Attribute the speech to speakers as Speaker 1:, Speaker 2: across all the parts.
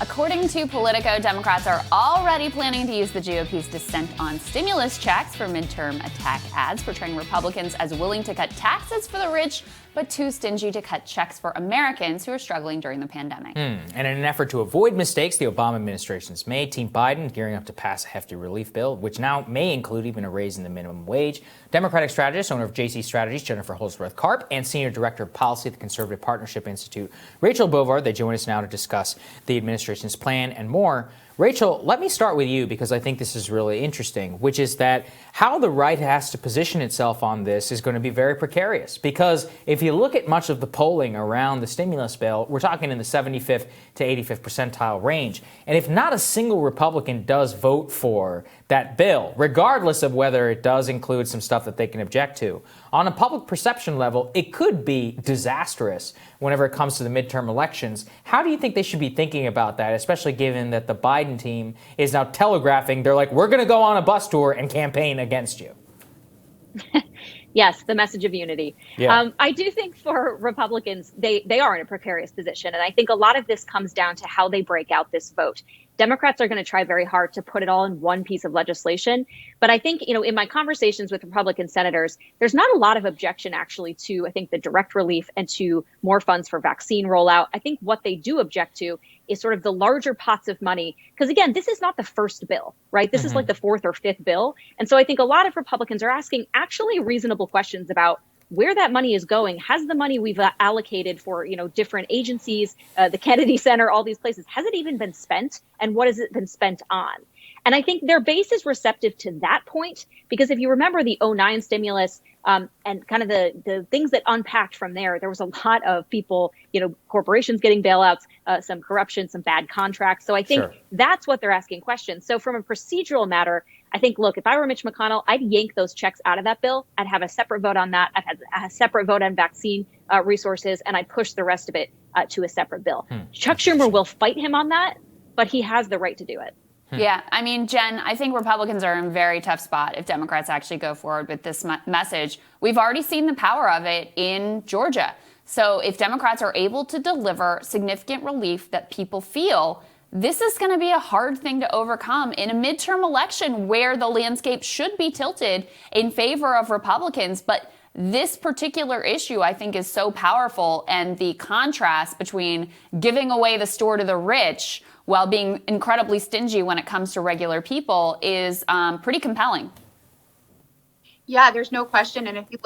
Speaker 1: According to Politico, Democrats are already planning to use the GOP's dissent on stimulus checks for midterm attack ads, portraying Republicans as willing to cut taxes for the rich, but too stingy to cut checks for Americans who are struggling during the pandemic.
Speaker 2: And in an effort to avoid mistakes the Obama administration's made, Team Biden gearing up to pass a hefty relief bill, which now may include even a raise in the minimum wage. Democratic strategist, owner of JC Strategies, Jennifer Holsworth-Karp, and Senior Director of Policy at the Conservative Partnership Institute, Rachel Bovard, they join us now to discuss the administration's plan and more. Rachel, let me start with you because I think this is really interesting, which is that how the right has to position itself on this is going to be very precarious. Because if you look at much of the polling around the stimulus bill, we're talking in the 75th to 85th percentile range. And if not a single Republican does vote for that bill, regardless of whether it does include some stuff that they can object to, on a public perception level, it could be disastrous whenever it comes to the midterm elections. How do you think they should be thinking about that, especially given that the Biden team is now telegraphing, they're like, we're going to go on a bus tour and campaign against you?
Speaker 3: Yes, the message of unity.
Speaker 2: Yeah.
Speaker 3: I do think for Republicans, they are in a precarious position. And I think a lot of this comes down to how they break out this vote. Democrats are going to try very hard to put it all in one piece of legislation. But I think, in my conversations with Republican senators, there's not a lot of objection actually to, I think, the direct relief and to more funds for vaccine rollout. I think what they do object to is sort of the larger pots of money. Because again, this is not the first bill, right? This is like the fourth or fifth bill. And so I think a lot of Republicans are asking actually reasonable questions about where that money is going. Has the money we've allocated for, different agencies, the Kennedy Center, all these places, has it even been spent? And what has it been spent on? And I think their base is receptive to that point, because if you remember the 2009 stimulus and kind of the things that unpacked from there, there was a lot of people, corporations getting bailouts, some corruption, some bad contracts. So I think that's what they're asking questions. So from a procedural matter, I think, look, if I were Mitch McConnell, I'd yank those checks out of that bill. I'd have a separate vote on that. I'd have a separate vote on vaccine resources, and I'd push the rest of it to a separate bill. Chuck Schumer will fight him on that, but he has the right to do it.
Speaker 1: Yeah, I mean, Jen, I think Republicans are in a very tough spot if Democrats actually go forward with this message. We've already seen the power of it in Georgia. So if Democrats are able to deliver significant relief that people feel, this is going to be a hard thing to overcome in a midterm election where the landscape should be tilted in favor of Republicans. But this particular issue, I think, is so powerful. And the contrast between giving away the store to the rich while being incredibly stingy when it comes to regular people is pretty compelling.
Speaker 4: Yeah, there's no question. And if you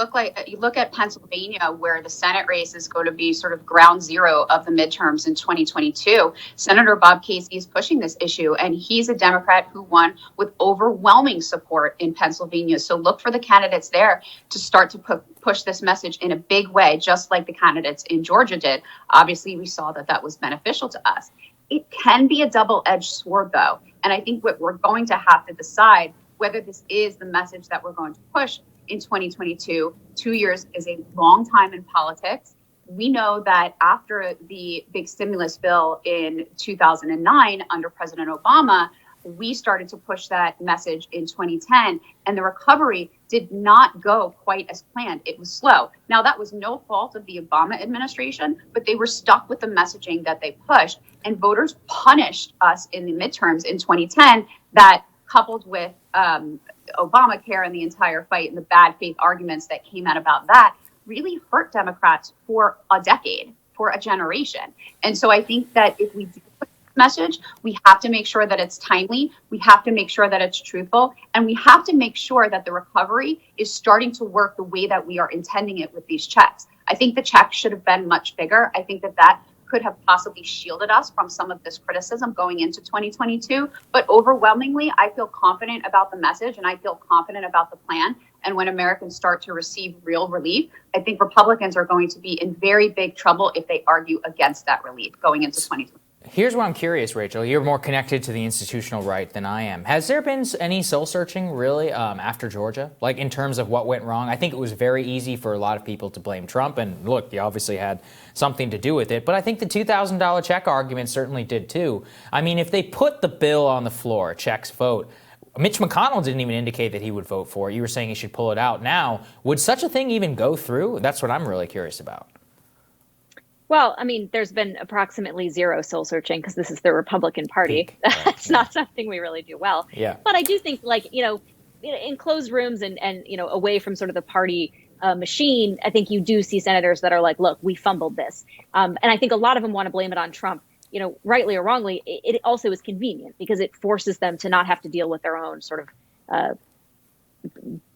Speaker 4: look at Pennsylvania, where the Senate race is going to be sort of ground zero of the midterms in 2022, Senator Bob Casey is pushing this issue, and he's a Democrat who won with overwhelming support in Pennsylvania. So look for the candidates there to start to push this message in a big way, just like the candidates in Georgia did. Obviously, we saw that was beneficial to us. It can be a double-edged sword, though. And I think what we're going to have to decide whether this is the message that we're going to push in 2022. 2 years is a long time in politics. We know that after the big stimulus bill in 2009 under President Obama, we started to push that message in 2010, and the recovery did not go quite as planned. It was slow. Now, that was no fault of the Obama administration, but they were stuck with the messaging that they pushed, and voters punished us in the midterms in 2010. That, coupled with Obamacare and the entire fight and the bad faith arguments that came out about that, really hurt Democrats for a decade, for a generation. And so I think that if we do put this message, we have to make sure that it's timely, we have to make sure that it's truthful, and we have to make sure that the recovery is starting to work the way that we are intending it with these checks. I think the check should have been much bigger. I think that could have possibly shielded us from some of this criticism going into 2022. But overwhelmingly, I feel confident about the message and I feel confident about the plan. And when Americans start to receive real relief, I think Republicans are going to be in very big trouble if they argue against that relief going into 2022.
Speaker 2: Here's where I'm curious, Rachel. You're more connected to the institutional right than I am. Has there been any soul searching really after Georgia, like in terms of what went wrong? I think it was very easy for a lot of people to blame Trump. And look, he obviously had something to do with it. But I think the $2,000 check argument certainly did, too. I mean, if they put the bill on the floor, checks vote, Mitch McConnell didn't even indicate that he would vote for it. You were saying he should pull it out now. Would such a thing even go through? That's what I'm really curious about.
Speaker 3: Well, I mean, there's been approximately zero soul searching because this is the Republican Party.
Speaker 2: Right,
Speaker 3: That's not something we really do well.
Speaker 2: Yeah.
Speaker 3: But I do think, like, in closed rooms and away from sort of the party machine, I think you do see senators that are like, look, we fumbled this. And I think a lot of them want to blame it on Trump. Rightly or wrongly, it also is convenient because it forces them to not have to deal with their own sort of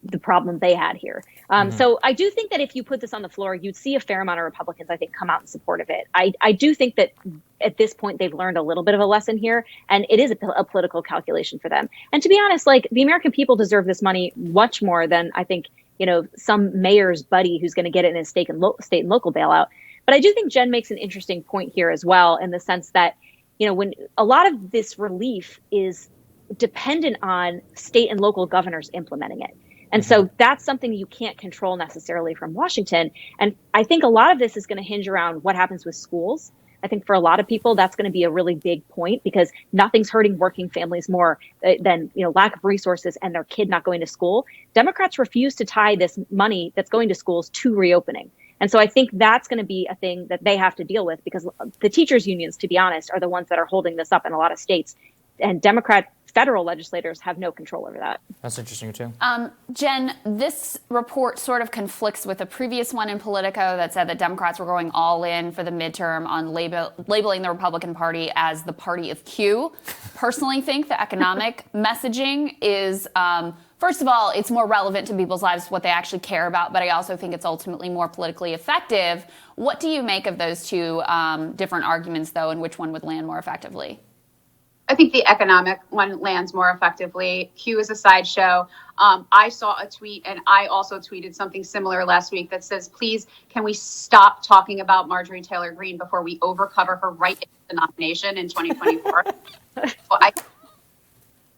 Speaker 3: the problem they had here. So I do think that if you put this on the floor, you'd see a fair amount of Republicans, I think, come out in support of it. I do think that at this point, they've learned a little bit of a lesson here, and it is a political calculation for them. And to be honest, like, the American people deserve this money much more than I think, some mayor's buddy who's going to get it in his state and local bailout. But I do think Jen makes an interesting point here as well, in the sense that, when a lot of this relief is dependent on state and local governors implementing it. And so that's something you can't control necessarily from Washington. And I think a lot of this is going to hinge around what happens with schools. I think for a lot of people, that's going to be a really big point, because nothing's hurting working families more than, lack of resources and their kid not going to school. Democrats refuse to tie this money that's going to schools to reopening. And so I think that's going to be a thing that they have to deal with, because the teachers unions, to be honest, are the ones that are holding this up in a lot of states. And Democrat federal legislators have no control over that.
Speaker 2: That's interesting, too.
Speaker 1: Jen, this report sort of conflicts with a previous one in Politico that said that Democrats were going all in for the midterm on labeling the Republican Party as the party of Q. Personally think the economic messaging is, first of all, it's more relevant to people's lives, what they actually care about, but I also think it's ultimately more politically effective. What do you make of those two different arguments, though, and which one would land more effectively?
Speaker 4: I think the economic one lands more effectively. Q is a sideshow. I saw a tweet, and I also tweeted something similar last week that says, please, can we stop talking about Marjorie Taylor Greene before we overcover her right into the nomination in 2024?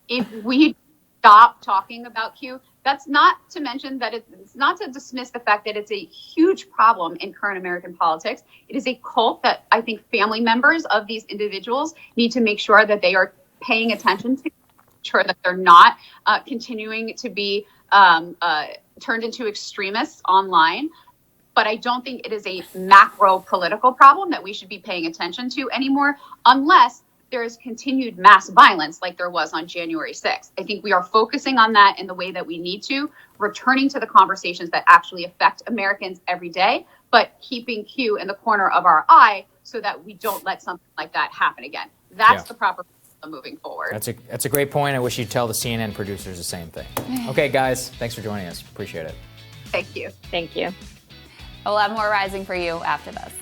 Speaker 4: If we stop talking about Q, that's not to mention that it's not to dismiss the fact that it's a huge problem in current American politics. It is a cult that I think family members of these individuals need to make sure that they are paying attention to, sure that they're not continuing to be turned into extremists online. But I don't think it is a macro political problem that we should be paying attention to anymore, unless there is continued mass violence like there was on January 6th. I think we are focusing on that in the way that we need to, returning to the conversations that actually affect Americans every day, but keeping Q in the corner of our eye so that we don't let something like that happen again. That's the proper moving forward.
Speaker 2: That's a great point. I wish you'd tell the CNN producers the same thing. Okay, guys, thanks for joining us. Appreciate it.
Speaker 4: Thank you.
Speaker 3: Thank you.
Speaker 1: We'll have more rising for you after this.